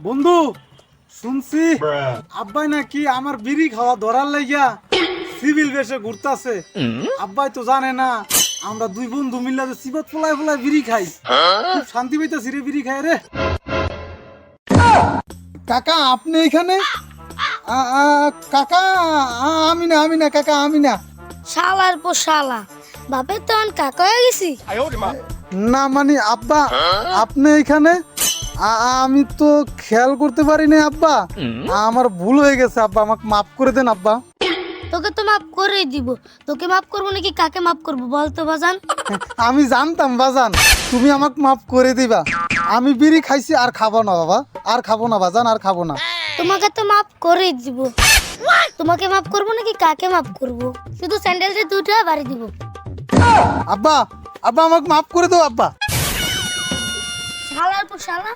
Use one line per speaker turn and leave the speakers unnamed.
বন্ধু শুনছি আব্বাই নাকি আমার বিড়ি খাওয়া ধরার লাইগা সিভিল বেশে ঘুরতাছে। আব্বাই তো জানে না আমরা দুই বন্ধু মিল্লা যে সিবাত ফলাই ফলাই বিড়ি খাই, খুব শান্তি পাইতাছি রে বিড়ি খাই রে। কাকা আপনি এখানে? কাকা আমি না কাকা আমি না।
শালার পর শালা বাপের তো অন কাকা হয়ে গেছি।
না মানে আব্বা আপনি এখানে? আমি তো খেয়াল করতে পারি না আব্বা, আমার ভুল হয়ে গেছে আব্বা, আমাকে মাফ করে দেন আব্বা।
তোকে তো মাফ করেই দিব, তোকে মাফ করবো নাকি কাকে মাফ করবো বল তো বাজান।
আমি জানতাম বাজান তুমি আমাকে মাফ করে দিবা। আমি বিড়ি খাইছি আর খাবো না বাবা, আর খাবো না বাজান, আর খাবো না।
তোমাকে তো মাফ করেই দিব, তোমাকে মাফ করবো নাকি কাকে মাফ করবো? শুধু স্যান্ডেলটা দুটো বাড়ি দিব।
আব্বা আব্বা আমাকে মাফ করে দাও আব্বা।
শালার পর শালা